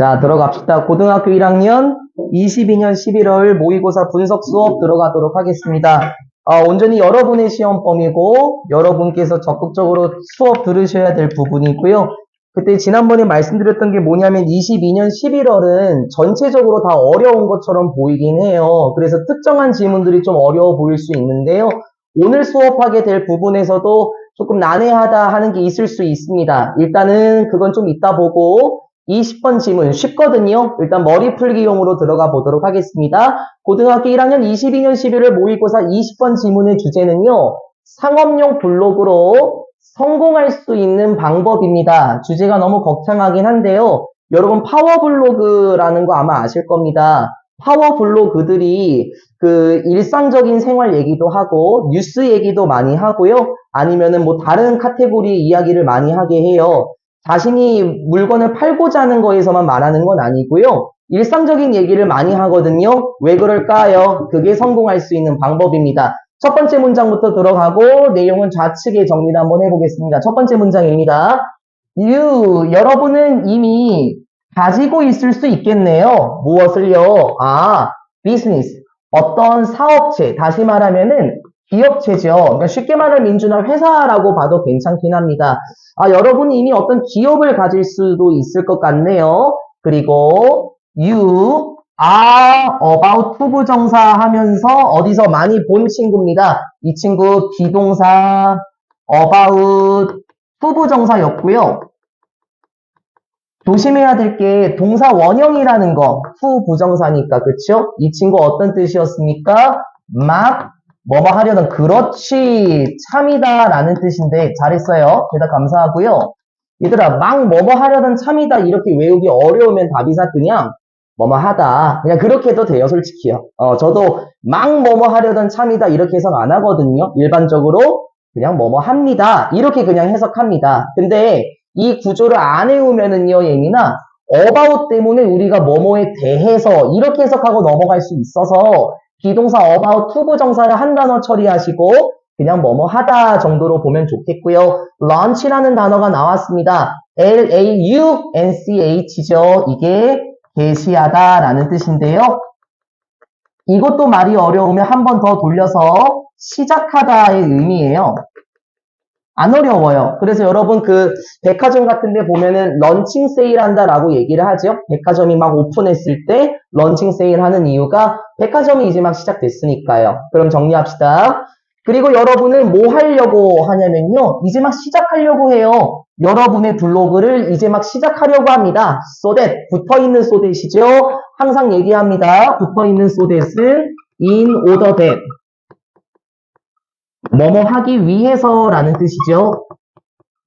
자, 들어갑시다. 고등학교 1학년 22년 11월 모의고사 분석 수업 들어가도록 하겠습니다. 온전히 여러분의 시험범위고 여러분께서 적극적으로 수업 들으셔야 될 부분이고요. 그때 지난번에 말씀드렸던 게 뭐냐면 22년 11월은 전체적으로 다 어려운 것처럼 보이긴 해요. 그래서 특정한 지문들이 좀 어려워 보일 수 있는데요. 오늘 수업하게 될 부분에서도 조금 난해하다 하는 게 있을 수 있습니다. 일단은 그건 좀 이따 보고 20번 지문 쉽거든요. 일단 머리 풀기용으로 들어가 보도록 하겠습니다. 고등학교 1학년 22년 11월 모의고사 20번 지문의 주제는요. 상업용 블로그로 성공할 수 있는 방법입니다. 주제가 너무 거창하긴 한데요. 여러분 파워블로그라는 거 아마 아실 겁니다. 파워블로그들이 그 일상적인 생활 얘기도 하고 뉴스 얘기도 많이 하고요. 아니면은 뭐 다른 카테고리 이야기를 많이 하게 해요. 자신이 물건을 팔고자 하는 거에서만 말하는 건 아니고요. 일상적인 얘기를 많이 하거든요. 왜 그럴까요? 그게 성공할 수 있는 방법입니다. 첫 번째 문장부터 들어가고 내용은 좌측에 정리를 한번 해보겠습니다. 첫 번째 문장입니다. 여러분은 이미 가지고 있을 수 있겠네요. 무엇을요? 비즈니스. 어떤 사업체, 다시 말하면은 기업체죠. 그러니까 쉽게 말하면 민주나 회사라고 봐도 괜찮긴 합니다. 여러분이 이미 어떤 기업을 가질 수도 있을 것 같네요. 그리고 you are about to 부정사 하면서 어디서 많이 본 친구입니다. 이 친구 비동사 about to 부정사였고요. 조심해야 될 게 동사 원형이라는 거 to 부정사니까 그쵸? 이 친구 어떤 뜻이었습니까? 막 뭐뭐 하려는 그렇지 참이다 라는 뜻인데 잘했어요. 대답 감사하고요. 얘들아 막 뭐뭐 하려는 참이다 이렇게 외우기 어려우면 답이사 그냥 뭐뭐 하다 그냥 그렇게 해도 돼요 솔직히요. 저도 막 뭐뭐 하려던 참이다 이렇게 해석 안 하거든요. 일반적으로 그냥 뭐뭐 합니다 이렇게 그냥 해석합니다. 근데 이 구조를 안 외우면은요 예민아 about 때문에 우리가 뭐뭐에 대해서 이렇게 해석하고 넘어갈 수 있어서 비동사 about to 부정사를 한 단어 처리하시고 그냥 뭐뭐 하다 정도로 보면 좋겠고요. lunch라는 단어가 나왔습니다. L-A-U-N-C-H죠. 이게 게시하다 라는 뜻인데요. 이것도 말이 어려우면 한 번 더 돌려서 시작하다의 의미예요. 안 어려워요. 그래서 여러분 그 백화점 같은 데 보면은 런칭 세일 한다라고 얘기를 하죠. 백화점이 막 오픈했을 때 런칭 세일 하는 이유가 백화점이 이제 막 시작됐으니까요. 그럼 정리합시다. 그리고 여러분은 뭐 하려고 하냐면요. 이제 막 시작하려고 해요. 여러분의 블로그를 이제 막 시작하려고 합니다. so that 붙어있는 so that이죠. 항상 얘기합니다. 붙어있는 so that은 in order that 뭐뭐 하기 위해서라는 뜻이죠.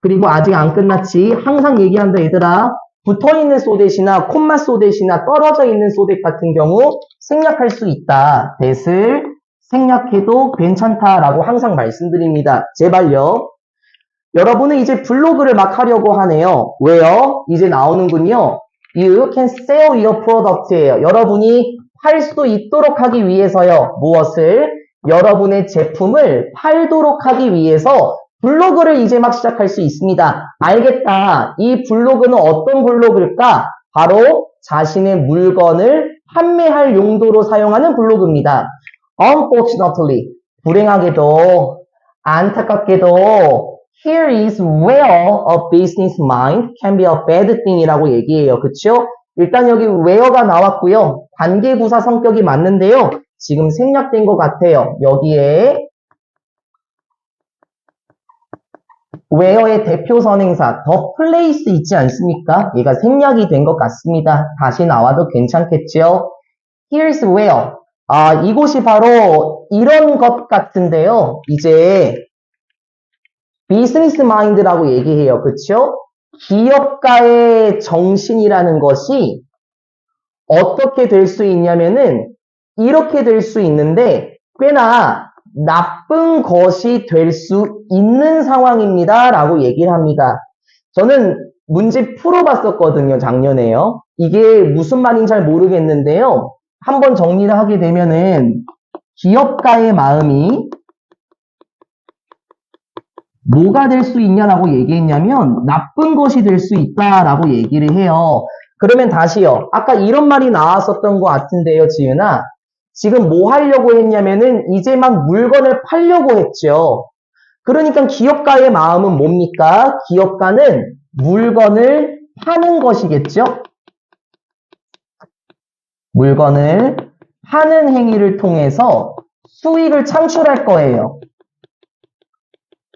그리고 아직 안 끝났지. 항상 얘기한다 얘들아. 붙어있는 so that이나 콤마 so that이나 떨어져 있는 so that 같은 경우 생략할 수 있다. that을 생략해도 괜찮다라고 항상 말씀드립니다. 제발요. 여러분은 이제 블로그를 막 하려고 하네요. 왜요? 이제 나오는군요. You can sell your product예요. 여러분이 팔 수 있도록 하기 위해서요. 무엇을? 여러분의 제품을 팔도록 하기 위해서 블로그를 이제 막 시작할 수 있습니다. 알겠다. 이 블로그는 어떤 블로그일까? 바로 자신의 물건을 판매할 용도로 사용하는 블로그입니다. Unfortunately, 불행하게도, 안타깝게도 Here is where a business mind can be a bad thing 이라고 얘기해요. 그쵸? 일단 여기 where가 나왔고요. 관계부사 성격이 맞는데요. 지금 생략된 것 같아요. 여기에 where의 대표 선행사 the place 있지 않습니까? 얘가 생략이 된 것 같습니다. 다시 나와도 괜찮겠죠? Here's where. 이곳이 바로 이런 것 같은데요. 이제 비즈니스 마인드라고 얘기해요. 그쵸? 기업가의 정신이라는 것이 어떻게 될 수 있냐면은 이렇게 될 수 있는데 꽤나 나쁜 것이 될 수 있는 상황입니다. 라고 얘기를 합니다. 저는 문제 풀어봤었거든요. 작년에요. 이게 무슨 말인지 잘 모르겠는데요. 한번 정리를 하게 되면은 기업가의 마음이 뭐가 될 수 있냐라고 얘기했냐면 나쁜 것이 될 수 있다라고 얘기를 해요. 그러면 다시요. 아까 이런 말이 나왔었던 것 같은데요, 지은아. 지금 뭐 하려고 했냐면은 이제 막 물건을 팔려고 했죠. 그러니까 기업가의 마음은 뭡니까? 기업가는 물건을 파는 것이겠죠? 물건을 파는 행위를 통해서 수익을 창출할 거예요.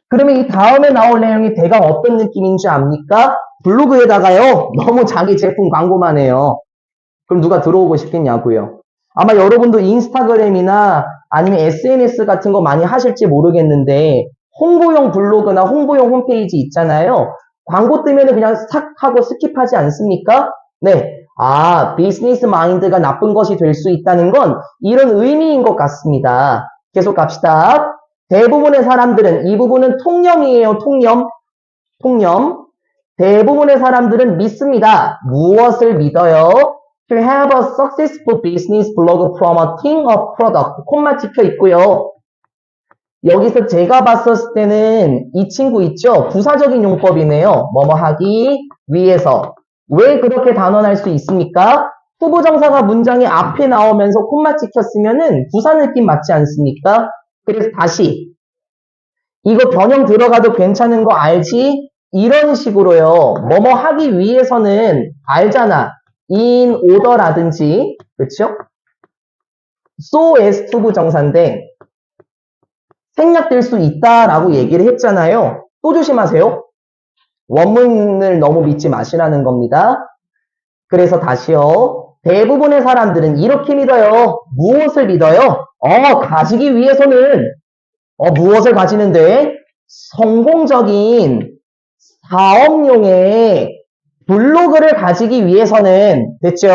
그러면 이 다음에 나올 내용이 대강 어떤 느낌인지 압니까? 블로그에다가요, 너무 자기 제품 광고만 해요. 그럼 누가 들어오고 싶겠냐고요. 아마 여러분도 인스타그램이나 아니면 SNS 같은 거 많이 하실지 모르겠는데 홍보용 블로그나 홍보용 홈페이지 있잖아요. 광고 뜨면은 그냥 싹 하고 스킵하지 않습니까? 네. 아, 비즈니스 마인드가 나쁜 것이 될 수 있다는 건 이런 의미인 것 같습니다. 계속 갑시다. 대부분의 사람들은, 이 부분은 통념이에요, 통념. 대부분의 사람들은 믿습니다. 무엇을 믿어요? To have a successful business blog promoting a product. 콤마 찍혀 있고요. 여기서 제가 봤었을 때는 이 친구 있죠? 부사적인 용법이네요. 뭐뭐 하기 위해서. 왜 그렇게 단언할 수 있습니까? 후보정사가 문장의 앞에 나오면서 콤마 찍혔으면은 부사 느낌 맞지 않습니까? 그래서 다시 이거 변형 들어가도 괜찮은 거 알지? 이런 식으로요. 뭐뭐 하기 위해서는 알잖아. in order라든지 그렇죠? so as to 부정사인데 생략될 수 있다라고 얘기를 했잖아요. 또 조심하세요. 원문을 너무 믿지 마시라는 겁니다. 그래서 다시요. 대부분의 사람들은 이렇게 믿어요. 무엇을 믿어요? 가지기 위해서는 무엇을 가지는데? 성공적인 사업용의 블로그를 가지기 위해서는 됐죠?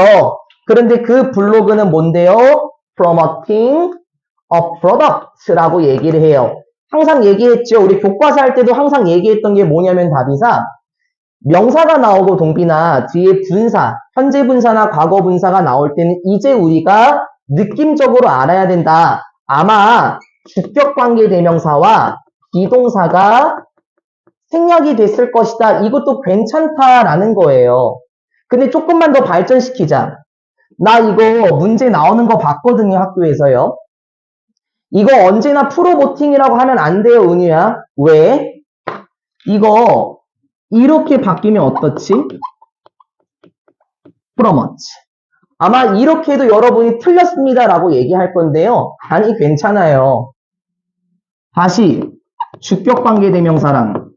그런데 그 블로그는 뭔데요? Promoting a product라고 얘기를 해요. 항상 얘기했죠. 우리 교과서 할 때도 항상 얘기했던 게 뭐냐면 답이사 명사가 나오고 동비나 뒤에 분사, 현재 분사나 과거 분사가 나올 때는 이제 우리가 느낌적으로 알아야 된다. 아마 주격관계 대명사와 비동사가 생략이 됐을 것이다. 이것도 괜찮다라는 거예요. 근데 조금만 더 발전시키자. 나 이거 문제 나오는 거 봤거든요, 학교에서요. 이거 언제나 프로모팅이라고 하면 안 돼요, 은유야. 왜? 이거 이렇게 바뀌면 어떻지? 프로모트. 아마 이렇게 해도 여러분이 틀렸습니다라고 얘기할 건데요. 아니, 괜찮아요. 다시 주격관계대명사랑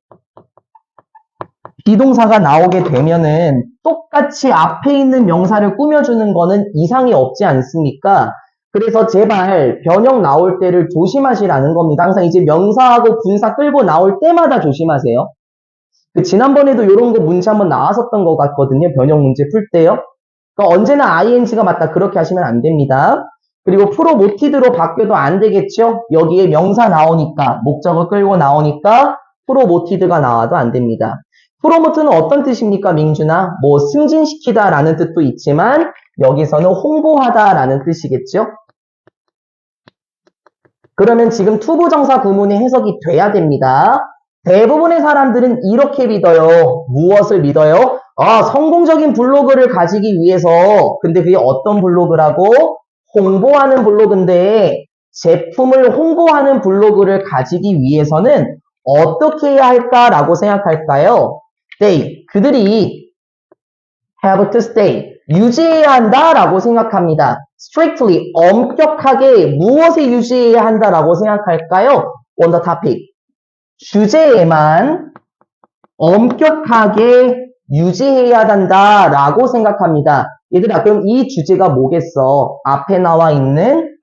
비동사가 나오게 되면은 똑같이 앞에 있는 명사를 꾸며주는 거는 이상이 없지 않습니까? 그래서 제발 변형 나올 때를 조심하시라는 겁니다. 항상 이제 명사하고 분사 끌고 나올 때마다 조심하세요. 지난번에도 이런 거 문제 한번 나왔었던 것 같거든요. 변형 문제 풀 때요. 그러니까 언제나 ing가 맞다. 그렇게 하시면 안 됩니다. 그리고 프로모티드로 바뀌어도 안 되겠죠? 여기에 명사 나오니까, 목적을 끌고 나오니까 프로모티드가 나와도 안 됩니다. 프로모트는 어떤 뜻입니까, 민준아? 뭐 승진시키다 라는 뜻도 있지만 여기서는 홍보하다 라는 뜻이겠죠? 그러면 지금 투부정사 구문이 해석이 돼야 됩니다. 대부분의 사람들은 이렇게 믿어요. 무엇을 믿어요? 성공적인 블로그를 가지기 위해서. 근데 그게 어떤 블로그라고? 홍보하는 블로그인데 제품을 홍보하는 블로그를 가지기 위해서는 어떻게 해야 할까라고 생각할까요? 그들이 have to stay, 유지해야 한다라고 생각합니다. strictly, 엄격하게 무엇에 유지해야 한다라고 생각할까요? on the topic, 주제에만 엄격하게 유지해야 한다라고 생각합니다. 얘들아, 그럼 이 주제가 뭐겠어? 앞에 나와 있는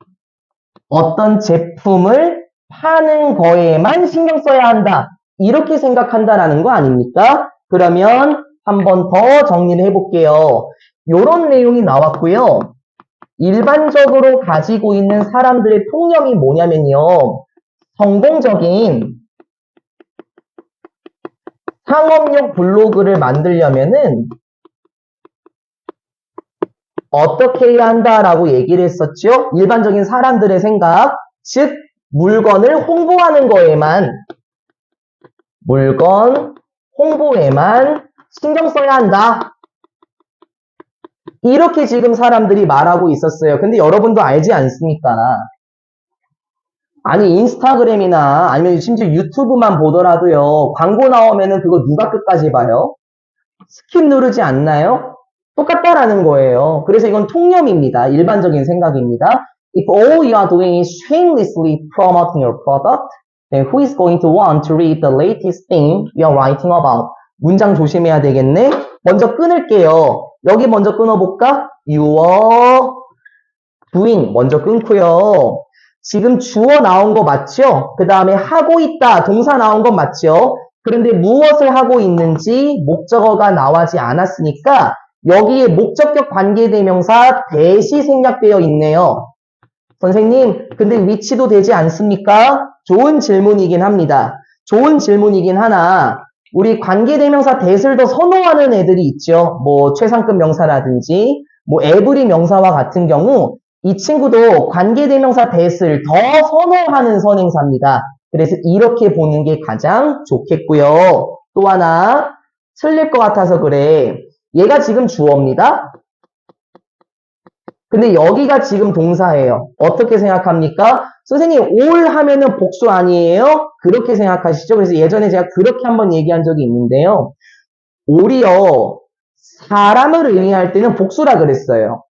어떤 제품을 파는 거에만 신경 써야 한다. 이렇게 생각한다라는 거 아닙니까? 그러면 한 번 더 정리를 해볼게요. 요런 내용이 나왔고요. 일반적으로 가지고 있는 사람들의 통념이 뭐냐면요. 성공적인 상업용 블로그를 만들려면은 어떻게 해야 한다라고 얘기를 했었죠? 일반적인 사람들의 생각, 즉 물건을 홍보하는 거에만 물건 홍보에만 신경 써야 한다. 이렇게 지금 사람들이 말하고 있었어요. 근데 여러분도 알지 않습니까? 아니, 인스타그램이나 아니면 심지어 유튜브만 보더라도요, 광고 나오면은 그거 누가 끝까지 봐요? 스킵 누르지 않나요? 똑같다라는 거예요. 그래서 이건 통념입니다. 일반적인 생각입니다. If all you are doing is shamelessly promoting your product, then who is going to want to read the latest thing you are writing about? 문장 조심해야 되겠네. 먼저 끊을게요. 여기 먼저 끊어볼까? You are doing 먼저 끊고요. 지금 주어 나온 거 맞죠? 그 다음에 하고 있다 동사 나온 건 맞죠? 그런데 무엇을 하고 있는지 목적어가 나오지 않았으니까 여기에 목적격 관계대명사 대시 생략되어 있네요. 선생님, 근데 위치도 되지 않습니까? 좋은 질문이긴 합니다. 좋은 질문이긴 하나 우리 관계대명사 대를 더 선호하는 애들이 있죠. 뭐 최상급 명사라든지 뭐 에브리 명사와 같은 경우 이 친구도 관계대명사 대를 더 선호하는 선행사입니다. 그래서 이렇게 보는 게 가장 좋겠고요. 또 하나 틀릴 것 같아서 그래. 얘가 지금 주어입니다. 근데 여기가 지금 동사예요. 어떻게 생각합니까? 선생님, all 하면은 복수 아니에요? 그렇게 생각하시죠? 그래서 예전에 제가 그렇게 한번 얘기한 적이 있는데요. all이요, 사람을 의미할 때는 복수라 그랬어요.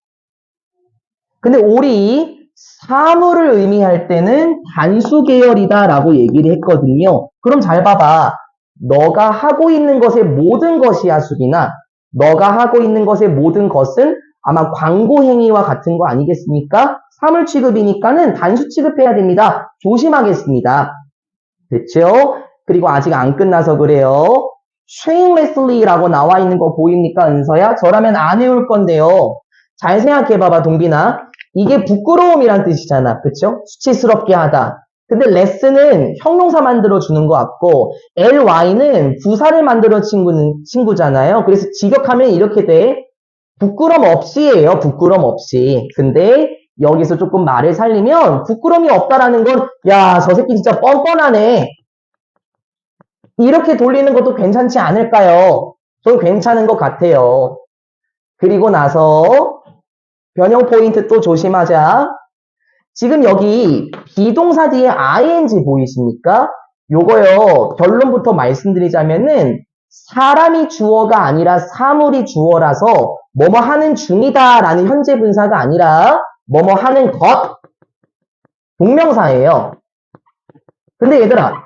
근데 all이 사물을 의미할 때는 단수 계열이다라고 얘기를 했거든요. 그럼 잘 봐봐. 너가 하고 있는 것의 모든 것이야, 수빈아. 너가 하고 있는 것의 모든 것은 아마 광고 행위와 같은 거 아니겠습니까? 사물 취급이니까는 단수 취급해야 됩니다. 조심하겠습니다. 됐죠? 그리고 아직 안 끝나서 그래요. shamelessly라고 나와 있는 거 보입니까, 은서야? 저라면 안 해올 건데요. 잘 생각해봐봐, 동빈아. 이게 부끄러움이란 뜻이잖아. 그쵸? 수치스럽게 하다. 근데 less는 형용사 만들어주는 것 같고 ly는 부사를 만들어 친구잖아요. 그래서 직역하면 이렇게 돼. 부끄럼 없이예요. 부끄럼 없이. 근데 여기서 조금 말을 살리면 부끄럼이 없다라는 건 야, 저 새끼 진짜 뻔뻔하네. 이렇게 돌리는 것도 괜찮지 않을까요? 전 괜찮은 것 같아요. 그리고 나서 변형 포인트 또 조심하자. 지금 여기 비동사 뒤에 ing 보이십니까? 요거요. 결론부터 말씀드리자면은 사람이 주어가 아니라 사물이 주어라서 뭐뭐 하는 중이다 라는 현재 분사가 아니라 뭐뭐 하는 것 동명사예요. 근데 얘들아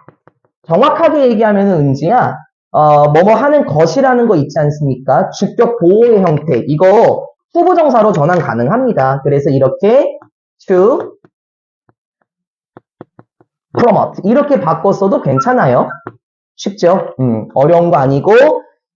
정확하게 얘기하면은 은지야 뭐뭐 하는 것이라는 거 있지 않습니까? 주격 보호의 형태 이거 후보정사로 전환 가능합니다. 그래서 이렇게 to promote 이렇게 바꿨어도 괜찮아요. 쉽죠? 어려운 거 아니고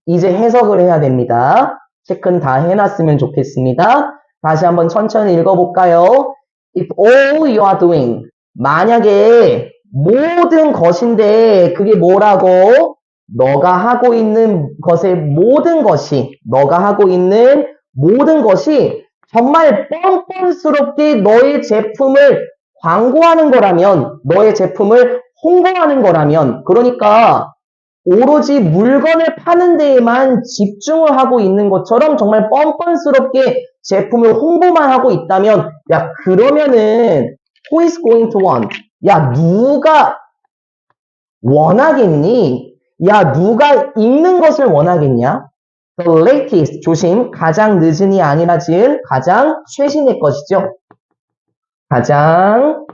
이제 해석을 해야 됩니다. 체크는 다 해놨으면 좋겠습니다. 다시 한번 천천히 읽어볼까요? If all you are doing 만약에 모든 것인데 그게 뭐라고? 너가 하고 있는 것의 모든 것이 너가 하고 있는 모든 것이 정말 뻔뻔스럽게 너의 제품을 광고하는 거라면 너의 제품을 홍보하는 거라면 그러니까 오로지 물건을 파는 데에만 집중을 하고 있는 것처럼 정말 뻔뻔스럽게 제품을 홍보만 하고 있다면 야 그러면은 who is going to want? 야 누가 원하겠니? 야 누가 읽는 것을 원하겠냐? The latest 조심 가장 늦은이 아니라 지은 가장 최신의 것이죠. 가장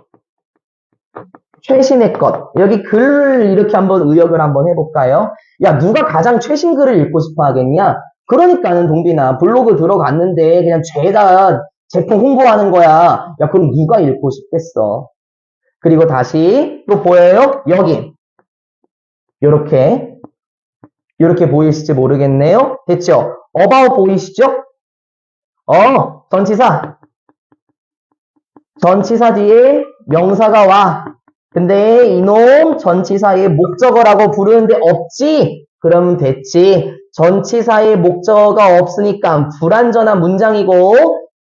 최신의 것. 여기 글 이렇게 한번 의역을 한번 해볼까요? 야, 누가 가장 최신 글을 읽고 싶어 하겠냐? 그러니까는 동빈아, 블로그 들어갔는데 그냥 죄다 제품 홍보하는 거야. 야, 그럼 누가 읽고 싶겠어? 그리고 다시 또 보여요? 여기. 요렇게 보이실지 모르겠네요. 됐죠? about 보이시죠? 전치사 뒤에 명사가 와. 근데 이놈 전치사의 목적어라고 부르는데 없지? 그러면 됐지. 전치사의 목적어가 없으니까 불완전한 문장이고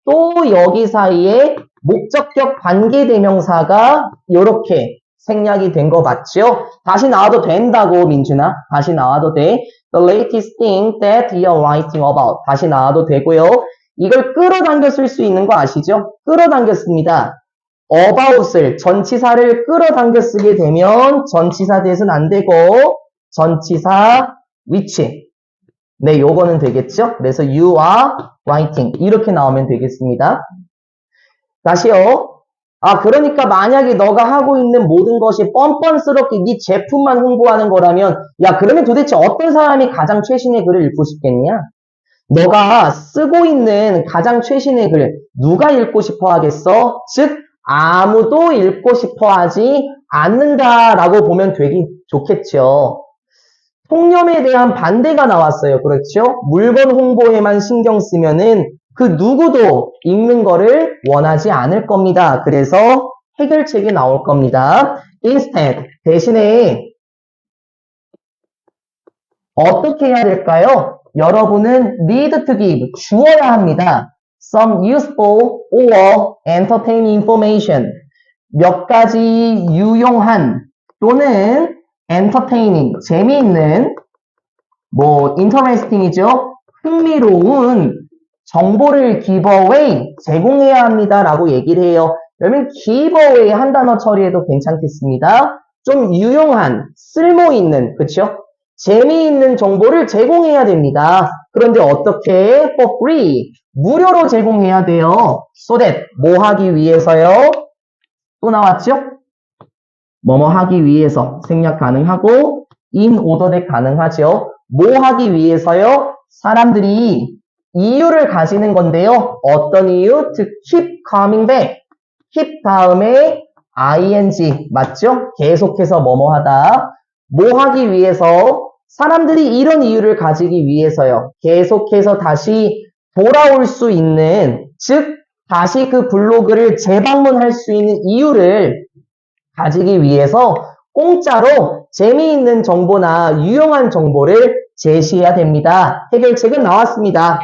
또 여기 사이에 목적격 관계대명사가 이렇게 생략이 된 거 맞죠? 다시 나와도 된다고 민준아. 다시 나와도 돼. The latest thing that you are writing about. 다시 나와도 되고요. 이걸 끌어당겨 쓸 수 있는 거 아시죠? 끌어당겨 씁니다. about을, 전치사를 끌어당겨 쓰게 되면 전치사 that은 안 되고 전치사 which. 네, 요거는 되겠죠? 그래서 you are writing 이렇게 나오면 되겠습니다. 다시요. 그러니까 만약에 너가 하고 있는 모든 것이 뻔뻔스럽게 네 제품만 홍보하는 거라면 야, 그러면 도대체 어떤 사람이 가장 최신의 글을 읽고 싶겠냐? 너가 쓰고 있는 가장 최신의 글 누가 읽고 싶어 하겠어? 즉 아무도 읽고 싶어 하지 않는다라고 보면 되게 좋겠죠. 통념에 대한 반대가 나왔어요. 그렇죠? 물건 홍보에만 신경 쓰면은 그 누구도 읽는 거를 원하지 않을 겁니다. 그래서 해결책이 나올 겁니다. Instead, 대신에 어떻게 해야 될까요? 여러분은 need to give, 주어야 합니다. Some useful or entertaining information. 몇 가지 유용한 또는 entertaining, 재미있는, interesting이죠? 흥미로운 정보를 give away, 제공해야 합니다. 라고 얘기를 해요. 그러면 give away 한 단어 처리해도 괜찮겠습니다. 좀 유용한, 쓸모있는, 그쵸? 재미있는 정보를 제공해야 됩니다. 그런데 어떻게? For free, 무료로 제공해야 돼요. So that, 뭐 하기 위해서요? 또 나왔죠? 뭐뭐 하기 위해서 생략 가능하고 in order that 가능하죠. 뭐 하기 위해서요? 사람들이 이유를 가지는 건데요. 어떤 이유? To keep coming back. keep 다음에 ing 맞죠? 계속해서 뭐뭐 하다. 뭐 하기 위해서? 사람들이 이런 이유를 가지기 위해서요. 계속해서 다시 돌아올 수 있는, 즉 다시 그 블로그를 재방문할 수 있는 이유를 가지기 위해서 공짜로 재미있는 정보나 유용한 정보를 제시해야 됩니다. 해결책은 나왔습니다.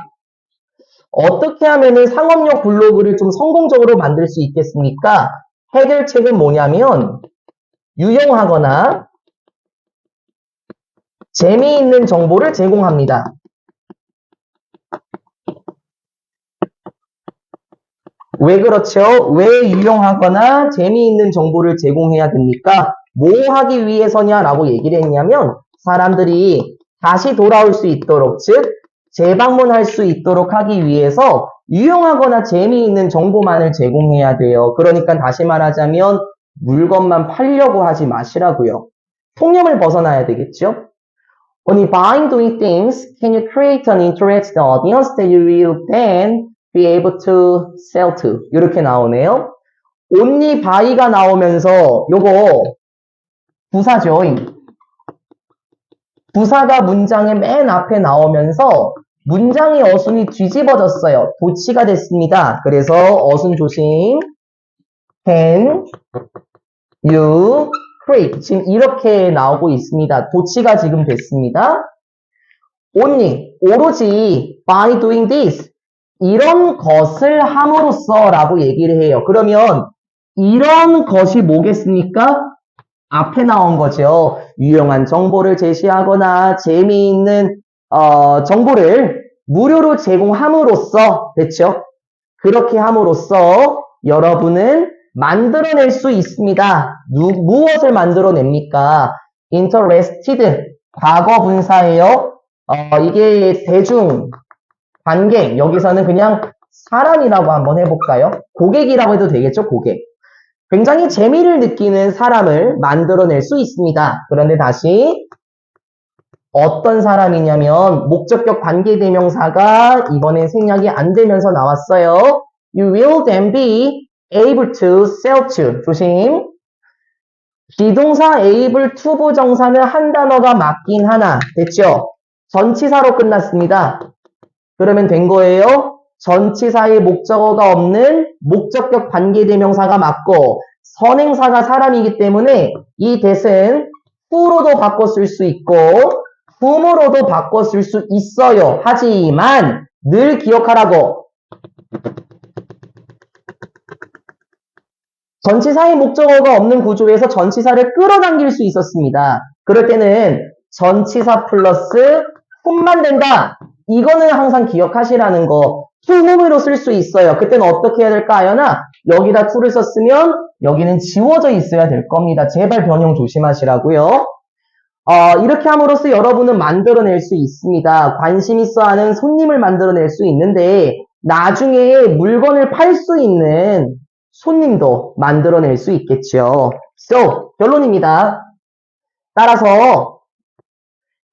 어떻게 하면 상업용 블로그를 좀 성공적으로 만들 수 있겠습니까? 해결책은 뭐냐면 유용하거나 재미있는 정보를 제공합니다. 왜 그렇죠? 왜 유용하거나 재미있는 정보를 제공해야 됩니까? 뭐 하기 위해서냐라고 얘기를 했냐면 사람들이 다시 돌아올 수 있도록, 즉 재방문할 수 있도록 하기 위해서 유용하거나 재미있는 정보만을 제공해야 돼요. 그러니까 다시 말하자면 물건만 팔려고 하지 마시라고요. 통념을 벗어나야 되겠죠? Only by doing things can you create an interested audience that you will then be able to sell to. 이렇게 나오네요. only by가 나오면서 요거 부사죠. 부사가 문장의 맨 앞에 나오면서 문장의 어순이 뒤집어졌어요. 도치가 됐습니다. 그래서 어순 조심. Can you create. 지금 이렇게 나오고 있습니다. 도치가 지금 됐습니다. only, 오로지 by doing this. 이런 것을 함으로써 라고 얘기를 해요. 그러면 이런 것이 뭐겠습니까? 앞에 나온 거죠. 유용한 정보를 제시하거나 재미있는 정보를 무료로 제공함으로써, 됐죠? 그렇게 함으로써 여러분은 만들어낼 수 있습니다. 무엇을 만들어냅니까? interested, 과거 분사예요. 이게 대중, 관객, 여기서는 그냥 사람이라고 한번 해볼까요? 고객이라고 해도 되겠죠? 고객. 굉장히 재미를 느끼는 사람을 만들어낼 수 있습니다. 그런데 다시 어떤 사람이냐면 목적격 관계대명사가 이번엔 생략이 안 되면서 나왔어요. You will then be able to sell to. 조심. 비동사 able to 부정사는 한 단어가 맞긴 하나. 됐죠? 전치사로 끝났습니다. 그러면 된 거예요. 전치사의 목적어가 없는 목적격 관계대명사가 맞고 선행사가 사람이기 때문에 이 that은 who로도 바꿔 쓸 수 있고 whom으로도 바꿔 쓸 수 있어요. 하지만 늘 기억하라고. 전치사의 목적어가 없는 구조에서 전치사를 끌어당길 수 있었습니다. 그럴 때는 전치사 플러스 whom만 된다. 이거는 항상 기억하시라는 거. to음으로 쓸 수 있어요. 그때는 어떻게 해야 될까, 아연아? 여기다 to를 썼으면 여기는 지워져 있어야 될 겁니다. 제발 변형 조심하시라고요. 이렇게 함으로써 여러분은 만들어낼 수 있습니다. 관심 있어 하는 손님을 만들어낼 수 있는데 나중에 물건을 팔 수 있는 손님도 만들어낼 수 있겠죠. So, 결론입니다. 따라서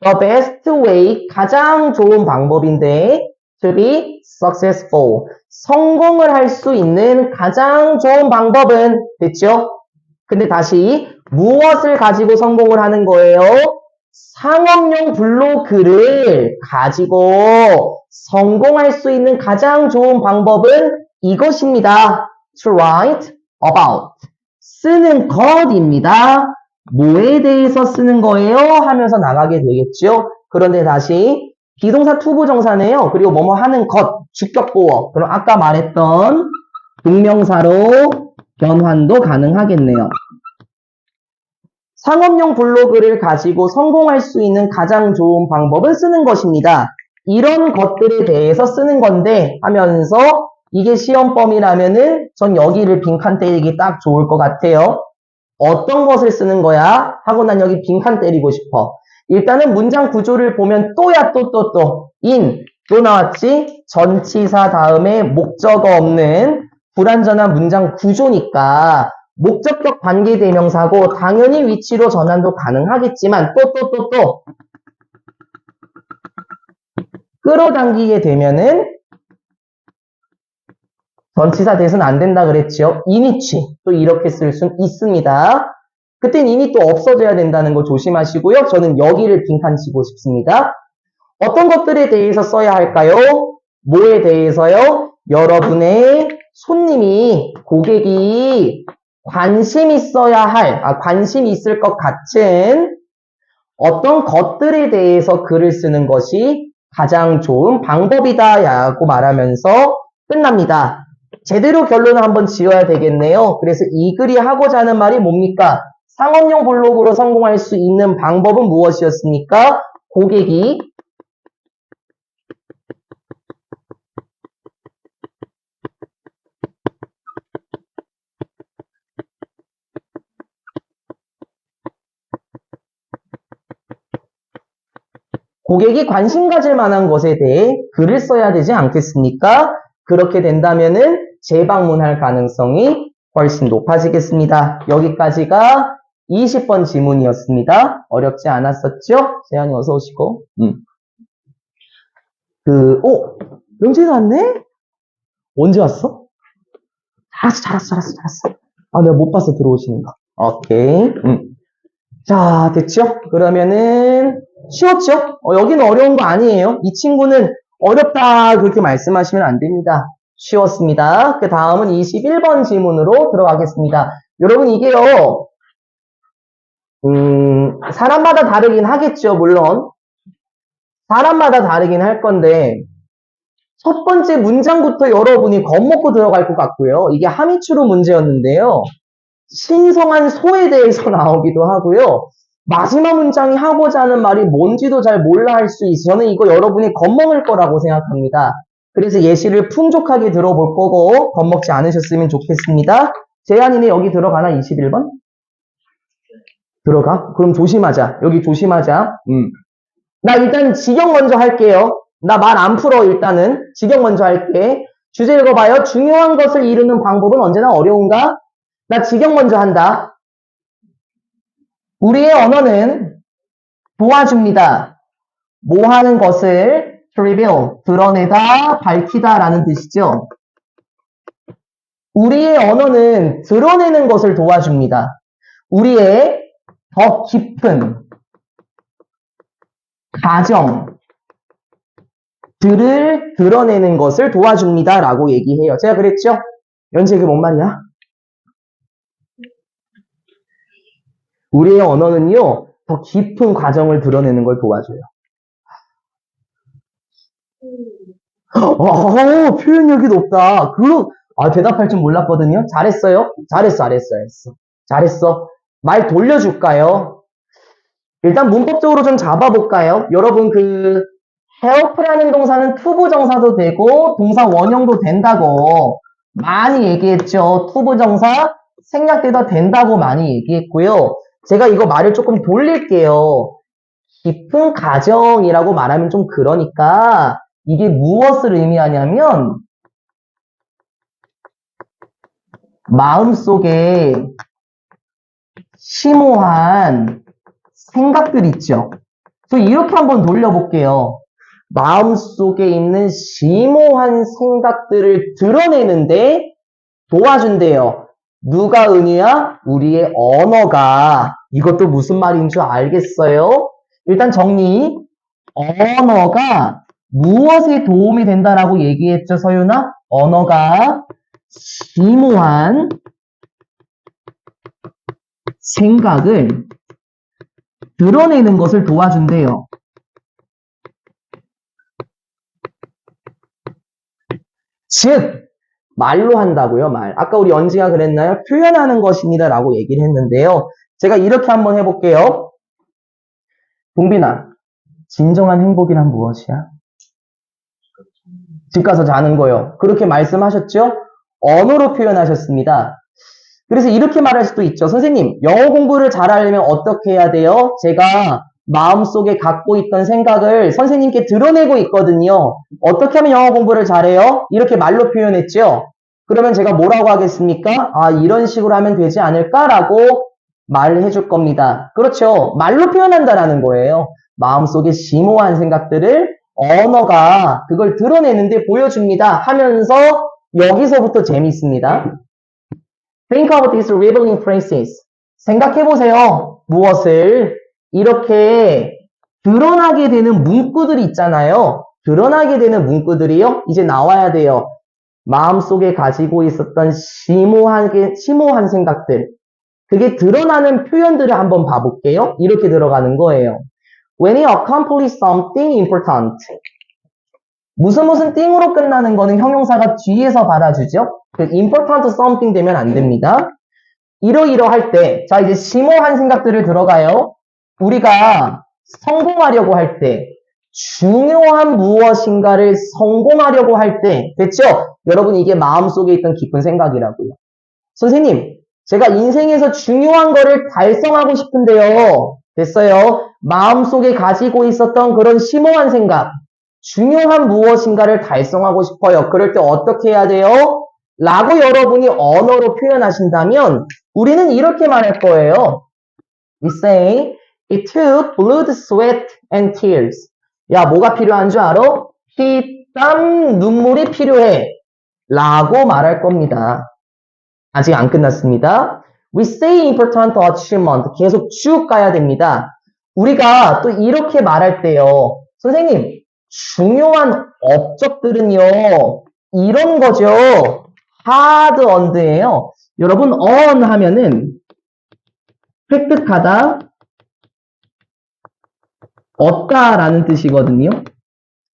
the best way, 가장 좋은 방법인데 to be successful, 성공을 할 수 있는 가장 좋은 방법은 됐죠? 근데 다시 무엇을 가지고 성공을 하는 거예요? 상업용 블로그를 가지고 성공할 수 있는 가장 좋은 방법은 이것입니다. To write about, 쓰는 것입니다. 뭐에 대해서 쓰는 거예요? 하면서 나가게 되겠죠. 그런데 다시 비동사 투부정사네요. 그리고 뭐뭐 하는 것, 주격보어. 그럼 아까 말했던 동명사로 변환도 가능하겠네요. 상업용 블로그를 가지고 성공할 수 있는 가장 좋은 방법은 쓰는 것입니다. 이런 것들에 대해서 쓰는 건데 하면서 이게 시험범위라면은 전 여기를 빈칸 때리기 딱 좋을 것 같아요. 어떤 것을 쓰는 거야? 하고 난 여기 빈칸 때리고 싶어. 일단은 문장 구조를 보면 또야 또 in 또 나왔지? 전치사 다음에 목적어 없는 불완전한 문장 구조니까 목적격 관계대명사고 당연히 위치로 전환도 가능하겠지만 또 끌어당기게 되면은 전치사 대선 안 된다 그랬죠. in이치 또 이렇게 쓸 수 있습니다. 그땐 in이 또 없어져야 된다는 거 조심하시고요. 저는 여기를 빈칸 치고 싶습니다. 어떤 것들에 대해서 써야 할까요? 뭐에 대해서요? 여러분의 손님이, 고객이 관심 있어야 할, 관심 있을 것 같은 어떤 것들에 대해서 글을 쓰는 것이 가장 좋은 방법이다 라고 말하면서 끝납니다. 제대로 결론을 한번 지어야 되겠네요. 그래서 이 글이 하고자 하는 말이 뭡니까? 상업용 블로그로 성공할 수 있는 방법은 무엇이었습니까? 고객이 관심 가질 만한 것에 대해 글을 써야 되지 않겠습니까? 그렇게 된다면은 재방문할 가능성이 훨씬 높아지겠습니다. 여기까지가 20번 지문이었습니다. 어렵지 않았었죠? 재현이 어서 오시고. 명진이 왔네? 언제 왔어? 잘했어. 내가 못 봤어, 들어오시는 거. 오케이. 자, 됐죠? 그러면은, 쉬웠죠? 여기는 어려운 거 아니에요. 이 친구는 어렵다, 그렇게 말씀하시면 안 됩니다. 쉬웠습니다. 그 다음은 21번 질문으로 들어가겠습니다. 여러분, 이게요, 사람마다 다르긴 하겠죠, 물론. 사람마다 다르긴 할 건데, 첫 번째 문장부터 여러분이 겁먹고 들어갈 것 같고요. 이게 하미추로 문제였는데요. 신성한 소에 대해서 나오기도 하고요. 마지막 문장이 하고자 하는 말이 뭔지도 잘 몰라 할 수 있어요. 저는 이거 여러분이 겁먹을 거라고 생각합니다. 그래서 예시를 풍족하게 들어볼 거고 겁먹지 않으셨으면 좋겠습니다. 재한이네 여기 들어가나 21번? 들어가? 그럼 조심하자. 여기 조심하자. 나 일단 직역 먼저 할게요. 나 말 안 풀어 일단은. 직역 먼저 할게. 주제 읽어봐요. 중요한 것을 이루는 방법은 언제나 어려운가? 나 직역 먼저 한다. 우리의 언어는 도와줍니다. 뭐 하는 것을 reveal, 드러내다, 밝히다 라는 뜻이죠. 우리의 언어는 드러내는 것을 도와줍니다. 우리의 더 깊은 가정들을 드러내는 것을 도와줍니다 라고 얘기해요. 제가 그랬죠? 연재 이게 뭔 말이야? 우리의 언어는요, 더 깊은 과정을 드러내는 걸 도와줘요. 표현력이 높다. 대답할 줄 몰랐거든요. 잘했어요. 잘했어. 말 돌려줄까요? 일단 문법적으로 좀 잡아볼까요? 여러분 help라는 동사는 투부정사도 되고 동사 원형도 된다고 많이 얘기했죠. 투부정사 생략돼도 된다고 많이 얘기했고요. 제가 이거 말을 조금 돌릴게요. 깊은 가정이라고 말하면 좀 그러니까 이게 무엇을 의미하냐면 마음속에 심오한 생각들 있죠. 그래서 이렇게 한번 돌려볼게요. 마음속에 있는 심오한 생각들을 드러내는데 도와준대요. 누가 은유야? 우리의 언어가. 이것도 무슨 말인 줄 알겠어요? 일단 정리. 언어가 무엇에 도움이 된다라고 얘기했죠, 서윤아? 언어가 심오한 생각을 드러내는 것을 도와준대요. 즉, 말로 한다고요, 말. 아까 우리 연지가 그랬나요? 표현하는 것입니다 라고 얘기를 했는데요. 제가 이렇게 한번 해볼게요. 동빈아, 진정한 행복이란 무엇이야? 집 가서 자는 거요. 그렇게 말씀하셨죠? 언어로 표현하셨습니다. 그래서 이렇게 말할 수도 있죠. 선생님, 영어 공부를 잘하려면 어떻게 해야 돼요? 제가 마음속에 갖고 있던 생각을 선생님께 드러내고 있거든요. 어떻게 하면 영어 공부를 잘해요? 이렇게 말로 표현했죠. 그러면 제가 뭐라고 하겠습니까? 아, 이런 식으로 하면 되지 않을까라고 말을 해줄 겁니다. 그렇죠. 말로 표현한다라는 거예요. 마음속에 심오한 생각들을 언어가 그걸 드러내는데 보여줍니다 하면서 여기서부터 재미있습니다. Think of these revealing phrases. 생각해보세요. 무엇을? 이렇게 드러나게 되는 문구들이 있잖아요. 드러나게 되는 문구들이요. 이제 나와야 돼요. 마음속에 가지고 있었던 심오한 생각들. 그게 드러나는 표현들을 한번 봐볼게요. 이렇게 들어가는 거예요. When you accomplish something important. 무슨 thing으로 끝나는 거는 형용사가 뒤에서 받아주죠. 그 important something 되면 안 됩니다. 이러이러할 때, 자 이제 심오한 생각들을 들어가요. 우리가 성공하려고 할 때, 중요한 무엇인가를 성공하려고 할 때, 됐죠? 여러분 이게 마음속에 있던 깊은 생각이라고요. 선생님, 제가 인생에서 중요한 거를 달성하고 싶은데요. 됐어요? 마음속에 가지고 있었던 그런 심오한 생각, 중요한 무엇인가를 달성하고 싶어요. 그럴 때 어떻게 해야 돼요? 라고 여러분이 언어로 표현하신다면 우리는 이렇게 말할 거예요. We say, it took blood, sweat, and tears. 야, 뭐가 필요한 줄 알아? 피, 땀, 눈물이 필요해. 라고 말할 겁니다. 아직 안 끝났습니다. We say important achievement. 계속 쭉 가야 됩니다. 우리가 또 이렇게 말할 때요. 선생님, 중요한 업적들은요. 이런 거죠. hard earned예요. 여러분, earn 하면은 획득하다, 얻다라는 뜻이거든요.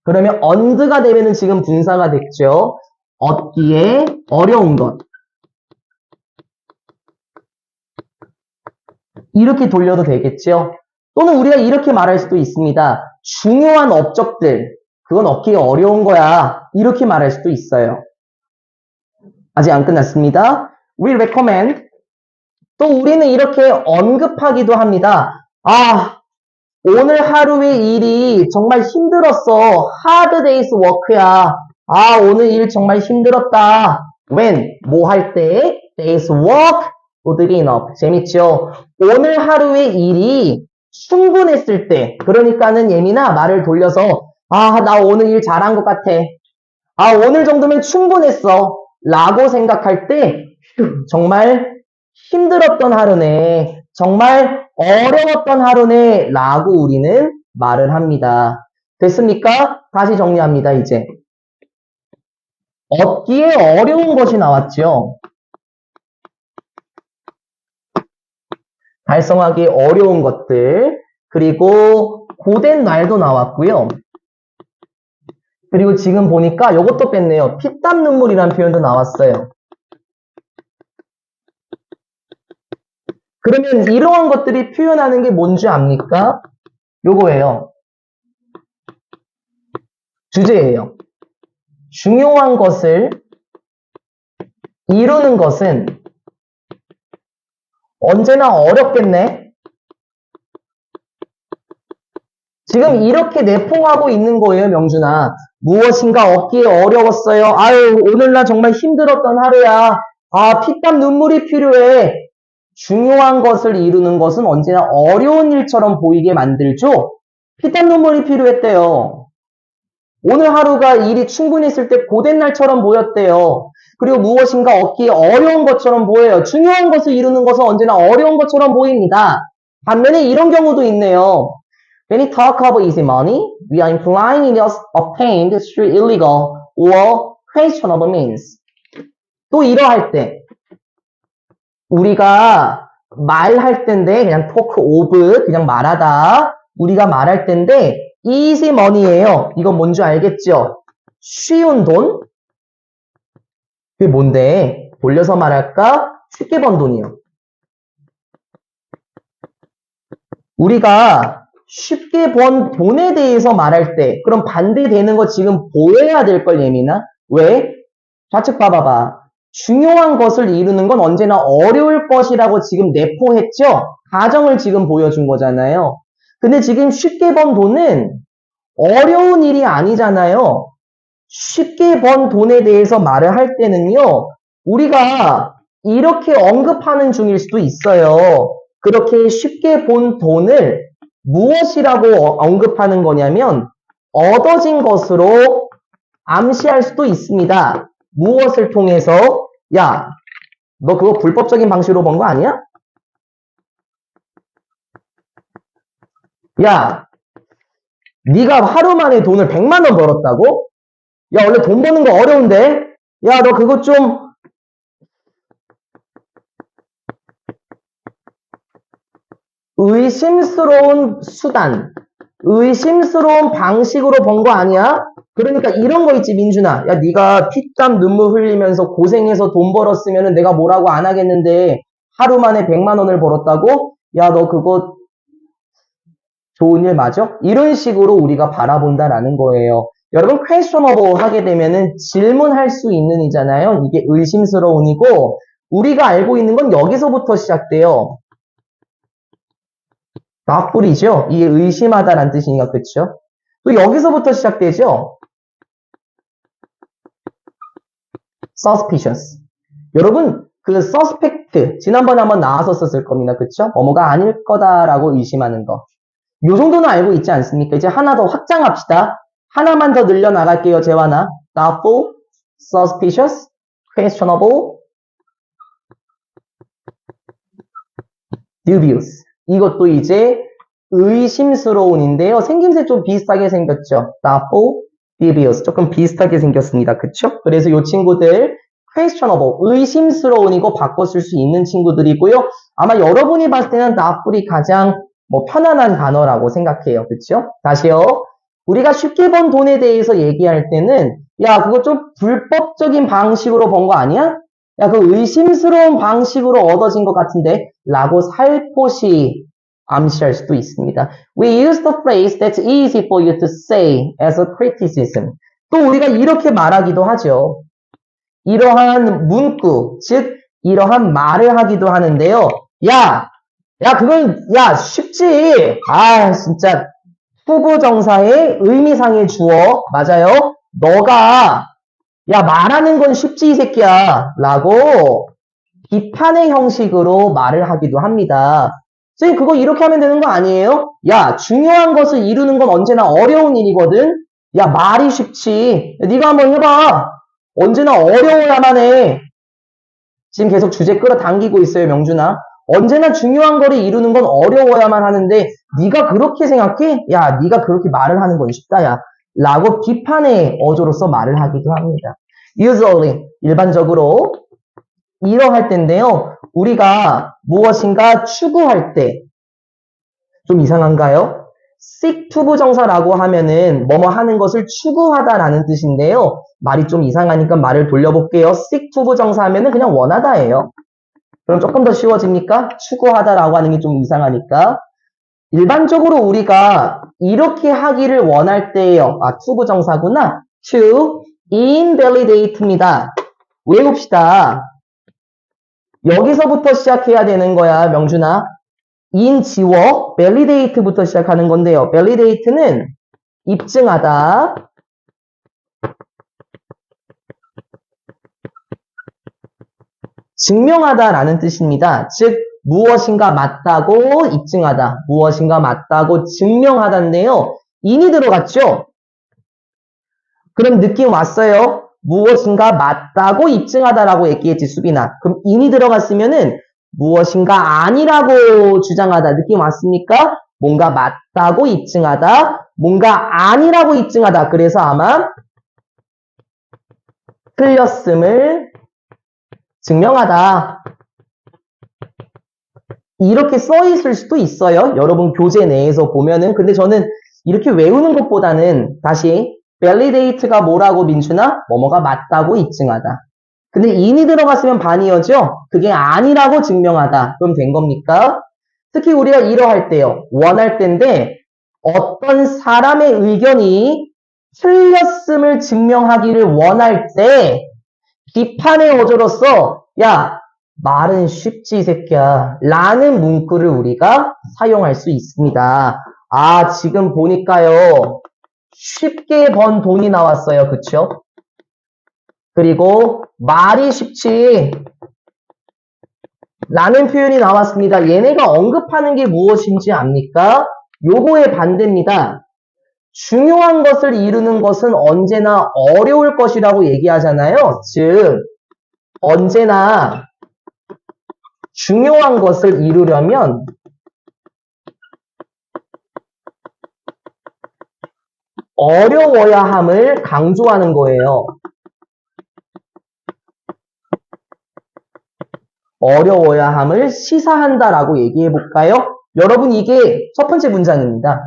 그러면 earned가 되면은 지금 분사가 됐죠. 얻기에 어려운 것. 이렇게 돌려도 되겠죠. 또는 우리가 이렇게 말할 수도 있습니다. 중요한 업적들, 그건 얻기 어려운 거야. 이렇게 말할 수도 있어요. 아직 안 끝났습니다. We recommend. 또 우리는 이렇게 언급하기도 합니다. 아, 오늘 하루의 일이 정말 힘들었어. Hard day's work야. 아, 오늘 일 정말 힘들었다. When? 뭐 할 때? Day's work would be enough. 재밌죠? 오늘 하루의 일이 충분했을 때, 그러니까는 예민아 말을 돌려서 아, 나 오늘 일 잘한 것 같아. 아, 오늘 정도면 충분했어. 라고 생각할 때 정말 힘들었던 하루네. 정말 어려웠던 하루네. 라고 우리는 말을 합니다. 됐습니까? 다시 정리합니다, 이제. 얻기에 어려운 것이 나왔죠. 달성하기 어려운 것들, 그리고 고된 날도 나왔고요. 그리고 지금 보니까 이것도 뺐네요. 피땀 눈물이라는 표현도 나왔어요. 그러면 이러한 것들이 표현하는 게 뭔지 압니까? 요거예요. 주제예요. 중요한 것을 이루는 것은 언제나 어렵겠네. 지금 이렇게 내포하고 있는 거예요, 명준아. 무엇인가 얻기에 어려웠어요. 아유, 오늘 나 정말 힘들었던 하루야. 아, 피땀 눈물이 필요해. 중요한 것을 이루는 것은 언제나 어려운 일처럼 보이게 만들죠. 피땀 눈물이 필요했대요. 오늘 하루가 일이 충분히 있을 때 고된 날처럼 보였대요. 그리고 무엇인가 얻기 어려운 것처럼 보여요. 중요한 것을 이루는 것은 언제나 어려운 것처럼 보입니다. 반면에 이런 경우도 있네요. When we talk about easy money, we are implying it was obtained through illegal or questionable means. 또 이러할 때 우리가 말할 때인데 그냥 talk of 그냥 말하다 우리가 말할 때인데 easy money예요. 이건 뭔지 알겠죠? 쉬운 돈? 그게 뭔데? 돌려서 말할까? 쉽게 번 돈이요. 우리가 쉽게 번 돈에 대해서 말할 때 그럼 반대되는 거 지금 보여야 될 걸 예민아? 왜? 좌측 봐봐봐. 중요한 것을 이루는 건 언제나 어려울 것이라고 지금 내포했죠? 가정을 지금 보여준 거잖아요. 근데 지금 쉽게 번 돈은 어려운 일이 아니잖아요. 쉽게 번 돈에 대해서 말을 할 때는요, 우리가 이렇게 언급하는 중일 수도 있어요. 그렇게 쉽게 본 돈을 무엇이라고 언급하는 거냐면, 얻어진 것으로 암시할 수도 있습니다. 무엇을 통해서? 야, 너 그거 불법적인 방식으로 번 거 아니야? 야, 네가 하루 만에 돈을 100만 원 벌었다고? 야, 원래 돈 버는 거 어려운데? 야, 너 그거 좀 의심스러운 수단, 의심스러운 방식으로 번 거 아니야? 그러니까 이런 거 있지, 민준아. 야, 네가 피땀 눈물 흘리면서 고생해서 돈 벌었으면 내가 뭐라고 안 하겠는데 하루 만에 100만 원을 벌었다고? 야, 너 그거 좋은 일 맞아? 이런 식으로 우리가 바라본다라는 거예요. 여러분, questionable 하게 되면은 질문할 수 있는 이잖아요. 이게 의심스러운이고, 우리가 알고 있는 건 여기서부터 시작돼요. 나쁘리죠? 이게 의심하다라는 뜻이니까, 그쵸? 또 여기서부터 시작되죠? suspicious. 여러분, 그 suspect, 지난번에 한번 나왔었을 겁니다. 그쵸? 뭐뭐가 아닐 거다라고 의심하는 거. 요 정도는 알고 있지 않습니까? 이제 하나 더 확장합시다. 하나만 더 늘려나갈게요, 재환아. doubtful, suspicious, questionable, dubious. 이것도 이제 의심스러운인데요. 생김새 좀 비슷하게 생겼죠. doubtful, dubious. 조금 비슷하게 생겼습니다. 그쵸? 그래서 이 친구들 questionable, 의심스러운이고 바꿔 쓸 수 있는 친구들이고요. 아마 여러분이 봤을 때는 doubtful이 가장 편안한 단어라고 생각해요. 그쵸? 다시요. 우리가 쉽게 번 돈에 대해서 얘기할 때는 야, 그거 좀 불법적인 방식으로 번 거 아니야? 야, 그 의심스러운 방식으로 얻어진 것 같은데 라고 살포시 암시할 수도 있습니다. We use the phrase that's easy for you to say as a criticism. 또 우리가 이렇게 말하기도 하죠. 이러한 문구, 즉 이러한 말을 하기도 하는데요. 야, 그건 쉽지. 아, 진짜 투부정사의 의미상의 주어 맞아요? 너가 말하는 건 쉽지 이 새끼야 라고 비판의 형식으로 말을 하기도 합니다. 선생님 그거 이렇게 하면 되는 거 아니에요? 야, 중요한 것을 이루는 건 언제나 어려운 일이거든. 야, 말이 쉽지. 네가 한번 해봐. 언제나 어려워야만 해. 지금 계속 주제 끌어당기고 있어요, 명준아. 언제나 중요한 거를 이루는 건 어려워야만 하는데 네가 그렇게 생각해? 야, 네가 그렇게 말을 하는 건 쉽다, 야. 라고 비판의 어조로서 말을 하기도 합니다. Usually, 일반적으로 이러할 때인데요. 우리가 무엇인가 추구할 때 좀 이상한가요? seek 투부정사라고 하면은 뭐뭐 하는 것을 추구하다라는 뜻인데요. 말이 좀 이상하니까 말을 돌려볼게요. seek 투부정사 하면은 그냥 원하다예요. 그럼 조금 더 쉬워집니까? 추구하다라고 하는 게 좀 이상하니까. 일반적으로 우리가 이렇게 하기를 원할 때예요. to 부정사구나. to invalidate입니다. 외웁시다. 여기서부터 시작해야 되는 거야, 명준아. in 지워, validate부터 시작하는 건데요. validate는 입증하다. 증명하다라는 뜻입니다. 즉 무엇인가 맞다고 입증하다, 무엇인가 맞다고 증명하다인데요. in이 들어갔죠? 그럼 느낌 왔어요? 무엇인가 맞다고 입증하다라고 얘기했지, 수빈아. 그럼 in이 들어갔으면은 무엇인가 아니라고 주장하다. 느낌 왔습니까? 뭔가 맞다고 입증하다, 뭔가 아니라고 입증하다. 그래서 아마 틀렸음을 증명하다. 이렇게 써 있을 수도 있어요. 여러분 교재 내에서 보면은. 근데 저는 이렇게 외우는 것보다는 다시 validate가 뭐라고 민준아? 뭐뭐가 맞다고 입증하다. 근데 in이 들어갔으면 반이어죠? 그게 아니라고 증명하다. 그럼 된 겁니까? 특히 우리가 이러할 때요. 원할 때인데 어떤 사람의 의견이 틀렸음을 증명하기를 원할 때 비판의 어조로서 야, 말은 쉽지 이 새끼야 라는 문구를 우리가 사용할 수 있습니다. 아, 지금 보니까요. 쉽게 번 돈이 나왔어요. 그쵸? 그리고 말이 쉽지 라는 표현이 나왔습니다. 얘네가 언급하는 게 무엇인지 압니까? 요거의 반대입니다. 중요한 것을 이루는 것은 언제나 어려울 것이라고 얘기하잖아요. 즉 언제나 중요한 것을 이루려면 어려워야 함을 강조하는 거예요. 어려워야 함을 시사한다라고 얘기해 볼까요? 여러분 이게 첫 번째 문장입니다.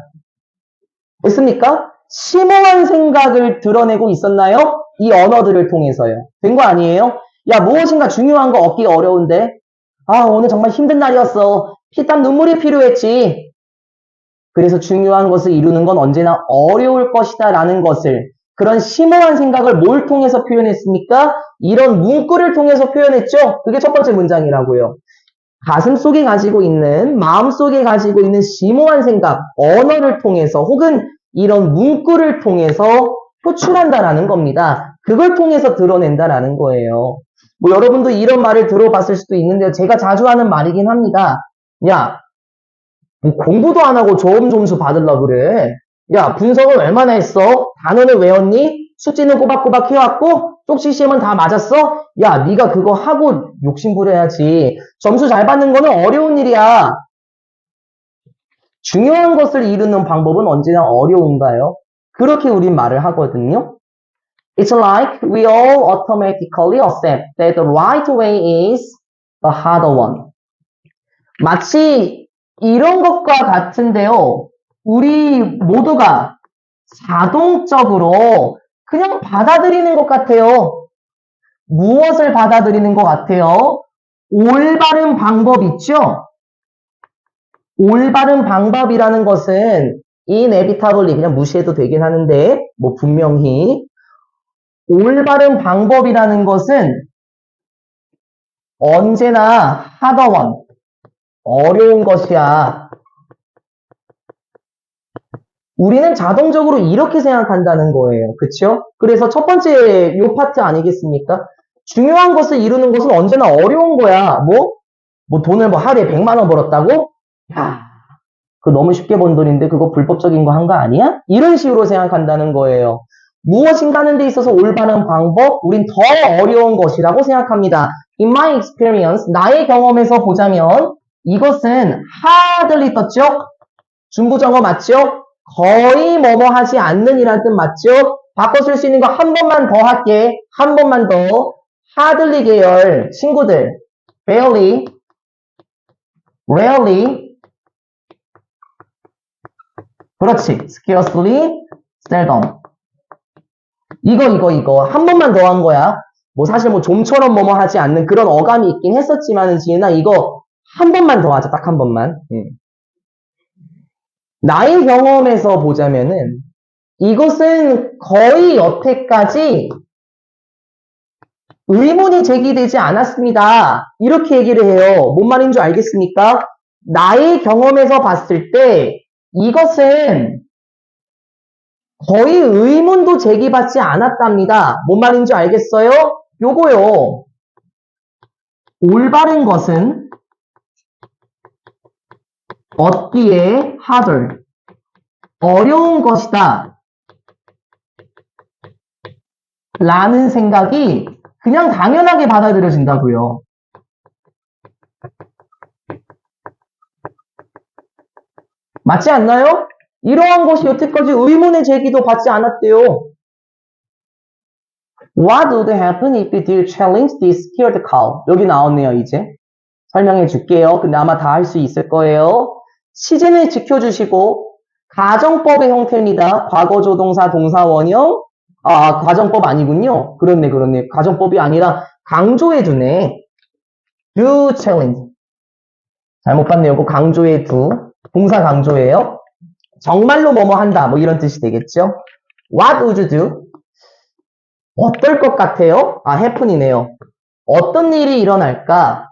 됐습니까? 심오한 생각을 드러내고 있었나요? 이 언어들을 통해서요. 된 거 아니에요? 야, 무엇인가 중요한 거 얻기 어려운데? 아, 오늘 정말 힘든 날이었어. 피땀 눈물이 필요했지. 그래서 중요한 것을 이루는 건 언제나 어려울 것이다 라는 것을, 그런 심오한 생각을 뭘 통해서 표현했습니까? 이런 문구를 통해서 표현했죠? 그게 첫 번째 문장이라고요. 가슴 속에 가지고 있는, 마음 속에 가지고 있는 심오한 생각, 언어를 통해서 혹은 이런 문구를 통해서 표출한다라는 겁니다. 그걸 통해서 드러낸다라는 거예요. 뭐 여러분도 이런 말을 들어봤을 수도 있는데요. 제가 자주 하는 말이긴 합니다. 야, 뭐 공부도 안 하고 좋은 점수 받으려고 그래. 야, 분석은 얼마나 했어? 단어는 외웠니? 숙제는 꼬박꼬박 해왔고? 쪽지 시험은 다 맞았어? 야, 네가 그거 하고 욕심부려야지. 점수 잘 받는 거는 어려운 일이야. 중요한 것을 이루는 방법은 언제나 어려운가요? 그렇게 우린 말을 하거든요. It's like we all automatically accept that the right way is the harder one. 마치 이런 것과 같은데요. 우리 모두가 자동적으로 그냥 받아들이는 것 같아요. 무엇을 받아들이는 것 같아요? 올바른 방법 있죠? 올바른 방법이라는 것은 inevitably 그냥 무시해도 되긴 하는데 뭐 분명히 올바른 방법이라는 것은 언제나 harder one, 어려운 것이야. 우리는 자동적으로 이렇게 생각한다는 거예요. 그쵸? 그래서 첫 번째 요 파트 아니겠습니까? 중요한 것을 이루는 것은 언제나 어려운 거야. 뭐 돈을 뭐 하루에 100만 원 벌었다고? 야, 그거 너무 쉽게 번 돈인데 그거 불법적인 거 한 거 아니야? 이런 식으로 생각한다는 거예요. 무엇인가 하는 데 있어서 올바른 방법, 우린 더 어려운 것이라고 생각합니다. In my experience, 나의 경험에서 보자면 이것은 hardly 떴죠? 중부정어 맞죠? 거의 뭐뭐 하지 않는 이란 뜻 맞죠? 바꿔 쓸 수 있는 거 한 번만 더 할게. 한 번만 더. hardly 계열 친구들. barely, rarely, 그렇지. scarcely, seldom. 이거. 한 번만 더 한 거야. 뭐 사실 뭐 좀처럼 뭐뭐 하지 않는 그런 어감이 있긴 했었지만은 지은아 이거 한 번만 더 하자. 딱 한 번만. 나의 경험에서 보자면은 이것은 거의 여태까지 의문이 제기되지 않았습니다. 이렇게 얘기를 해요. 뭔 말인 줄 알겠습니까? 나의 경험에서 봤을 때 이것은 거의 의문도 제기받지 않았답니다. 뭔 말인지 알겠어요? 요거요. 올바른 것은 얻기에 harder. 어려운 것이다. 라는 생각이 그냥 당연하게 받아들여진다고요. 맞지 않나요? 이러한 것이 여태까지 의문의 제기도 받지 않았대요. What would happen if you did challenge this scared cow? 여기 나왔네요, 이제. 설명해 줄게요. 근데 아마 다 할 수 있을 거예요. 시제는 지켜주시고, 가정법의 형태입니다. 과거조동사, 동사, 원형. 아, 가정법 아니군요. 그렇네. 가정법이 아니라 강조해주네. Do challenge. 잘못 봤네요. 그 강조해 do. 동사 강조예요. 정말로 뭐뭐 한다. 뭐 이런 뜻이 되겠죠. What would you do? 어떨 것 같아요? 아, happen이네요. 어떤 일이 일어날까?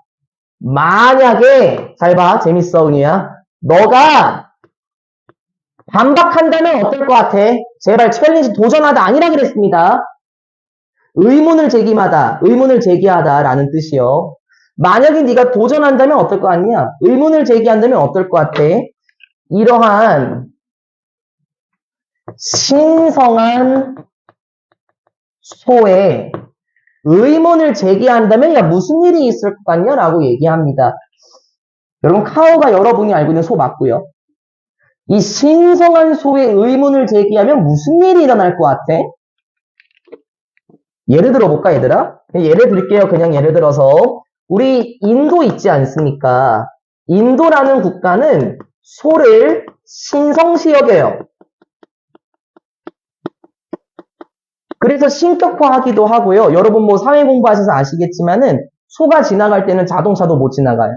만약에, 잘 봐. 재밌어, 은희야. 너가 반박한다면 어떨 것 같아? 제발 챌린지 도전하다 아니라 그랬습니다. 의문을 제기하다 라는 뜻이요. 만약에 네가 도전한다면 어떨 것 같냐? 의문을 제기한다면 어떨 것 같아? 이러한 신성한 소에 의문을 제기한다면 야 무슨 일이 있을 것 같냐? 라고 얘기합니다. 여러분 카오가 여러분이 알고 있는 소 맞고요. 이 신성한 소에 의문을 제기하면 무슨 일이 일어날 것 같아? 예를 들어볼까 얘들아? 예를 들게요. 그냥 예를 들어서 우리 인도 있지 않습니까? 인도라는 국가는 소를 신성시 여겨요. 그래서 신격화하기도 하고요. 여러분 뭐 사회 공부하셔서 아시겠지만은 소가 지나갈 때는 자동차도 못 지나가요.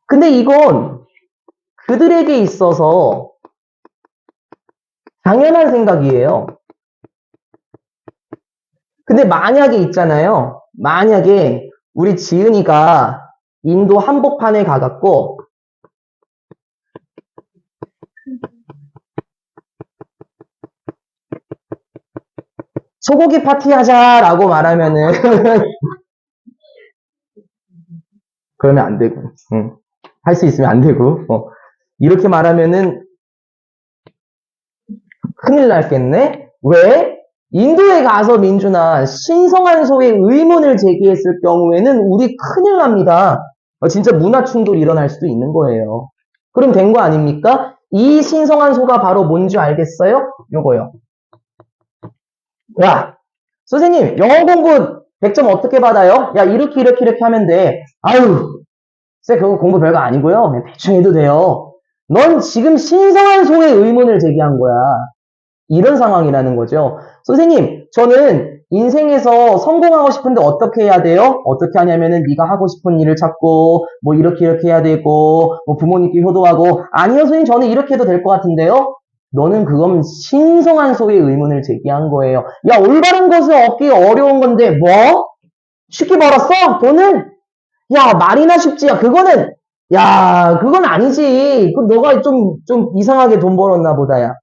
근데 이건 그들에게 있어서 당연한 생각이에요. 근데 만약에 있잖아요. 만약에 우리 지은이가 인도 한복판에 가갖고 소고기 파티하자라고 말하면은 그러면 안 되고 할 수 있으면 안 되고 이렇게 말하면은 큰일 났겠네. 왜? 인도에 가서 민준아 신성한 소에 의문을 제기했을 경우에는 우리 큰일 납니다. 진짜 문화 충돌이 일어날 수도 있는 거예요. 그럼 된 거 아닙니까? 이 신성한 소가 바로 뭔지 알겠어요? 요거요. 야, 선생님, 영어 공부 100점 어떻게 받아요? 야, 이렇게 하면 돼. 아유, 쌤, 그거 공부 별거 아니고요. 그냥 대충 해도 돼요. 넌 지금 신성한 소의 의문을 제기한 거야. 이런 상황이라는 거죠. 선생님, 저는 인생에서 성공하고 싶은데 어떻게 해야 돼요? 어떻게 하냐면은 네가 하고 싶은 일을 찾고 뭐 이렇게 해야 되고 뭐 부모님께 효도하고 아니요, 선생님, 저는 이렇게 해도 될 것 같은데요? 너는 그건 신성한 소의 의문을 제기한 거예요. 야, 올바른 것을 얻기 어려운 건데 뭐? 쉽게 벌었어? 돈을? 야, 말이나 쉽지. 야, 그건 아니지. 너가 좀 이상하게 돈 벌었나 보다야.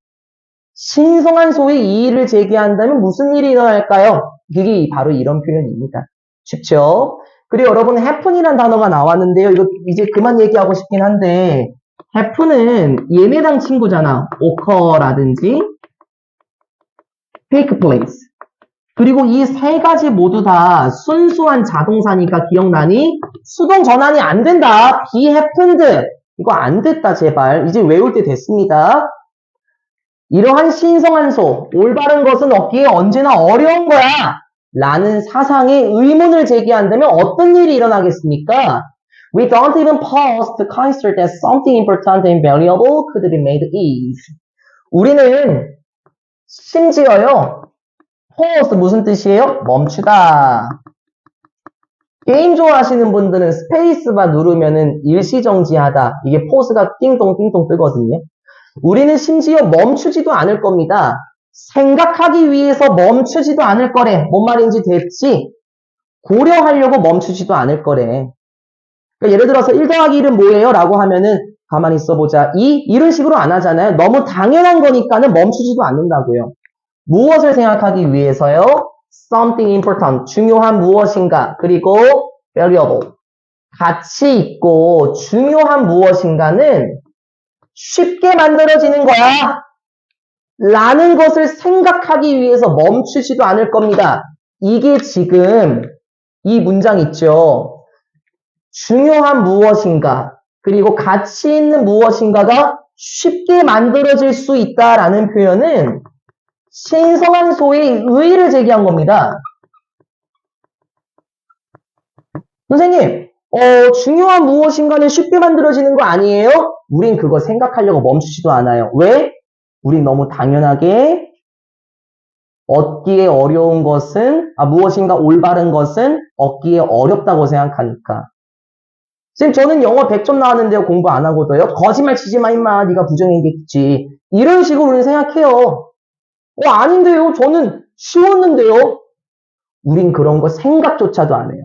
신성한 소의 이의를 제기한다면 무슨 일이 일어날까요? 그게 바로 이런 표현입니다. 쉽죠? 그리고 여러분, happen이란 단어가 나왔는데요. 이거 이제 그만 얘기하고 싶긴 한데, happen은 얘네랑 친구잖아. occur라든지, take place. 그리고 이 세 가지 모두 다 순수한 자동사니까 기억나니? 수동 전환이 안 된다. be happened. 이거 안 됐다, 제발. 이제 외울 때 됐습니다. 이러한 신성한 소, 올바른 것은 얻기에 언제나 어려운 거야. 라는 사상에 의문을 제기한다면 어떤 일이 일어나겠습니까? We don't even pause to consider that something important and valuable could be made easy. 우리는 심지어요. pause 무슨 뜻이에요? 멈추다. 게임 좋아하시는 분들은 스페이스바 누르면은 일시정지하다. 이게 포즈가 띵동띵동 뜨거든요. 우리는 심지어 멈추지도 않을 겁니다. 생각하기 위해서 멈추지도 않을 거래. 뭔 말인지 됐지? 고려하려고 멈추지도 않을 거래. 그러니까 예를 들어서 1 더하기 1은 뭐예요? 라고 하면은 가만히 있어보자. 2? 이런 식으로 안 하잖아요. 너무 당연한 거니까는 멈추지도 않는다고요. 무엇을 생각하기 위해서요? Something important. 중요한 무엇인가. 그리고 valuable. 가치 있고 중요한 무엇인가는 쉽게 만들어지는 거야. 라는 것을 생각하기 위해서 멈추지도 않을 겁니다. 이게 지금 이 문장 있죠. 중요한 무엇인가 그리고 가치 있는 무엇인가가 쉽게 만들어질 수 있다라는 표현은 신성한 소의 의의를 제기한 겁니다. 선생님, 중요한 무엇인가는 쉽게 만들어지는 거 아니에요? 우린 그거 생각하려고 멈추지도 않아요. 왜? 우린 너무 당연하게 얻기에 어려운 것은, 무엇인가 올바른 것은 얻기에 어렵다고 생각하니까. 지금 저는 영어 100점 나왔는데요. 공부 안 하고도요. 거짓말 치지 마, 임마. 네가 부정이겠지. 이런 식으로 우리는 생각해요. 아닌데요. 저는 쉬웠는데요. 우린 그런 거 생각조차도 안 해요.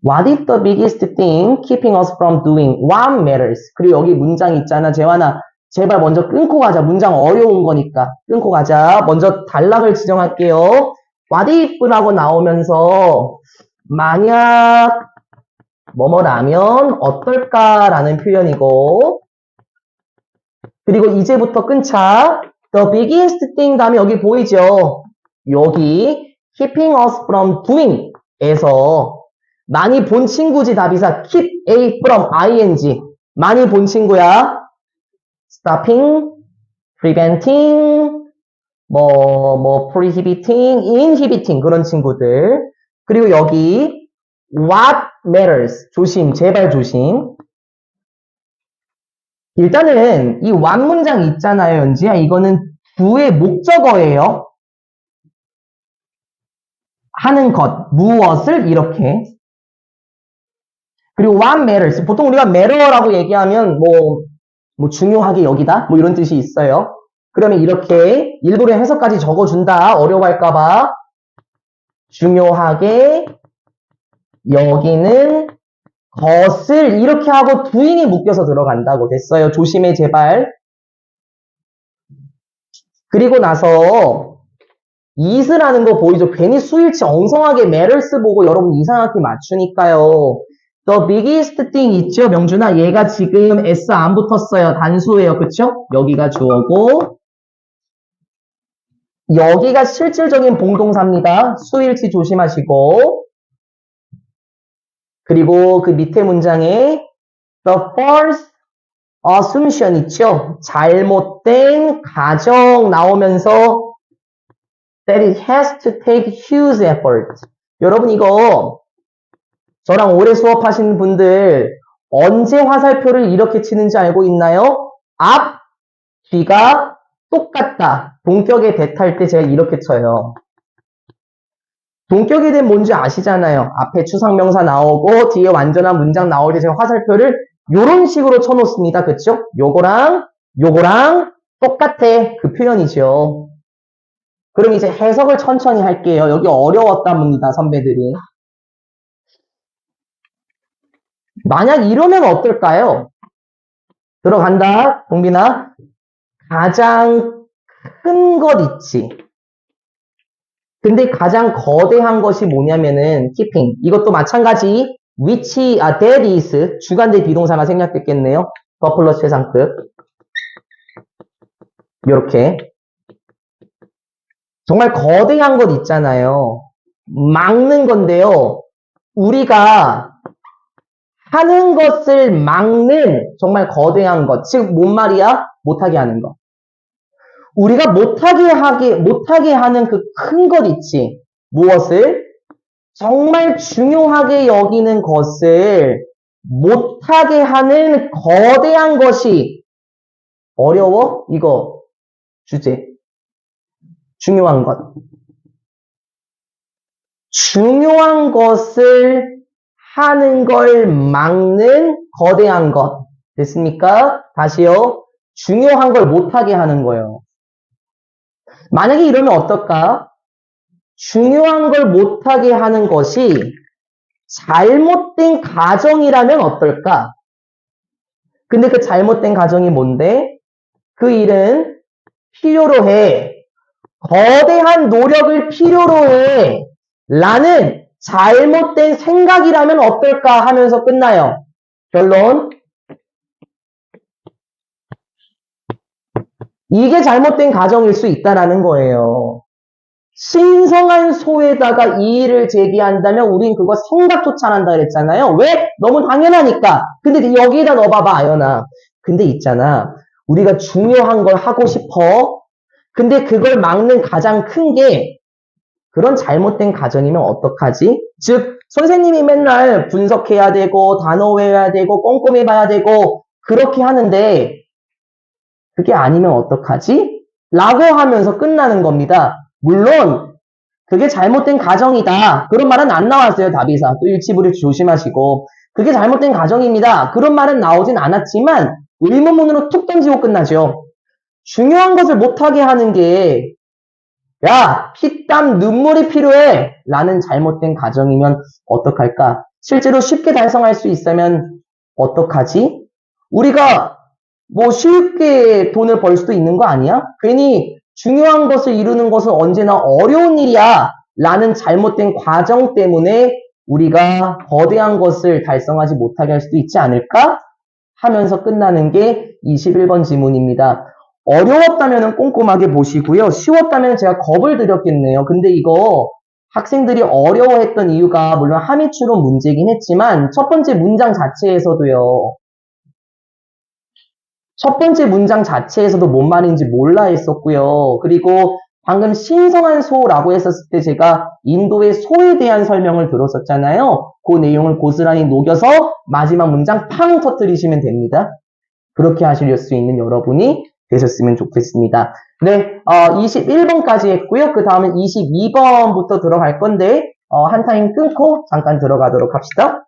What is the biggest thing keeping us from doing what matters? 그리고 여기 문장 있잖아. 재환아, 제발 먼저 끊고 가자. 문장 어려운 거니까. 끊고 가자. 먼저 단락을 지정할게요. What if라고 나오면서 만약 뭐뭐라면 어떨까라는 표현이고 그리고 이제부터 끊자. The biggest thing 다음에 여기 보이죠? 여기 keeping us from doing 에서 많이 본 친구지 답이사 keep a from ing 많이 본 친구야. stopping, preventing, prohibiting, inhibiting 그런 친구들. 그리고 여기 what matters 조심, 제발 조심. 일단은 이 what 문장 있잖아요, 연지야. 이거는 do의 목적어예요. 하는 것, 무엇을 이렇게. 그리고 what matters. 보통 우리가 matter라고 얘기하면 뭐 중요하게 여기다 뭐 이런 뜻이 있어요. 그러면 이렇게 일부러 해석까지 적어준다. 어려워할까봐. 중요하게 여기는 것을 이렇게 하고 doing이 묶여서 들어간다고 됐어요. 조심해 제발. 그리고 나서 is라는 거 보이죠? 괜히 수일치 엉성하게 matters 보고 여러분 이상하게 맞추니까요. The biggest thing 있죠? 명준아, 얘가 지금 S 안 붙었어요. 단수예요. 그쵸? 여기가 주어고 여기가 실질적인 봉동사입니다. 수일치 조심하시고 그리고 그 밑에 문장에 the false assumption 있죠? 잘못된 가정 나오면서 that it has to take huge effort. 여러분 이거 저랑 오래 수업하신 분들 언제 화살표를 이렇게 치는지 알고 있나요? 앞, 뒤가 똑같다. 동격의 대탈 때 제가 이렇게 쳐요. 동격의 대 뭔지 아시잖아요. 앞에 추상명사 나오고 뒤에 완전한 문장 나올 때 제가 화살표를 이런 식으로 쳐놓습니다. 그쵸? 요거랑 똑같아. 그 표현이죠. 그럼 이제 해석을 천천히 할게요. 여기 어려웠답니다. 선배들이. 만약 이러면 어떨까요? 들어간다. 동빈아. 가장 큰 것 있지. 근데 가장 거대한 것이 뭐냐면은 keeping. 이것도 마찬가지. which, that is. 주관대 비동사가 생략됐겠네요. 더 플러스 최상급. 요렇게. 정말 거대한 것 있잖아요. 막는 건데요. 우리가 하는 것을 막는 정말 거대한 것. 즉, 뭔 말이야? 못하게 하는 것. 우리가 못하게 하는 그 큰 것 있지. 무엇을? 정말 중요하게 여기는 것을 못하게 하는 거대한 것이 어려워? 이거 주제. 중요한 것. 중요한 것을 하는 걸 막는 거대한 것. 됐습니까? 다시요. 중요한 걸 못하게 하는 거예요. 만약에 이러면 어떨까? 중요한 걸 못하게 하는 것이 잘못된 가정이라면 어떨까? 근데 그 잘못된 가정이 뭔데? 그 일은 필요로 해. 거대한 노력을 필요로 해. 라는 잘못된 생각이라면 어떨까 하면서 끝나요. 결론. 이게 잘못된 가정일 수 있다라는 거예요. 신성한 소에다가 이의를 제기한다면 우린 그거 생각조차 안 한다 그랬잖아요. 왜? 너무 당연하니까. 근데 여기에다 넣어봐봐, 아연아. 근데 있잖아. 우리가 중요한 걸 하고 싶어. 근데 그걸 막는 가장 큰 게 그런 잘못된 가정이면 어떡하지? 즉, 선생님이 맨날 분석해야 되고, 단어 외워야 되고, 꼼꼼히 봐야 되고, 그렇게 하는데, 그게 아니면 어떡하지? 라고 하면서 끝나는 겁니다. 물론, 그게 잘못된 가정이다. 그런 말은 안 나왔어요, 답이사. 또 일치불일 조심하시고. 그게 잘못된 가정입니다. 그런 말은 나오진 않았지만, 의문문으로 툭 던지고 끝나죠. 중요한 것을 못하게 하는 게, 야, 피땀 눈물이 필요해! 라는 잘못된 가정이면 어떡할까? 실제로 쉽게 달성할 수 있으면 어떡하지? 우리가 뭐 쉽게 돈을 벌 수도 있는 거 아니야? 괜히 중요한 것을 이루는 것은 언제나 어려운 일이야! 라는 잘못된 과정 때문에 우리가 거대한 것을 달성하지 못하게 할 수도 있지 않을까? 하면서 끝나는 게 21번 지문입니다. 어려웠다면 꼼꼼하게 보시고요. 쉬웠다면 제가 겁을 드렸겠네요. 근데 이거 학생들이 어려워했던 이유가 물론 함의추론 문제긴 했지만 첫 번째 문장 자체에서도요. 첫 번째 문장 자체에서도 뭔 말인지 몰라 했었고요. 그리고 방금 신성한 소라고 했었을 때 제가 인도의 소에 대한 설명을 들었었잖아요. 그 내용을 고스란히 녹여서 마지막 문장 팡 터뜨리시면 됩니다. 그렇게 하실 수 있는 여러분이 되셨으면 좋겠습니다. 네, 21번까지 했고요. 그 다음은 22번부터 들어갈 건데 한 타임 끊고 잠깐 들어가도록 합시다.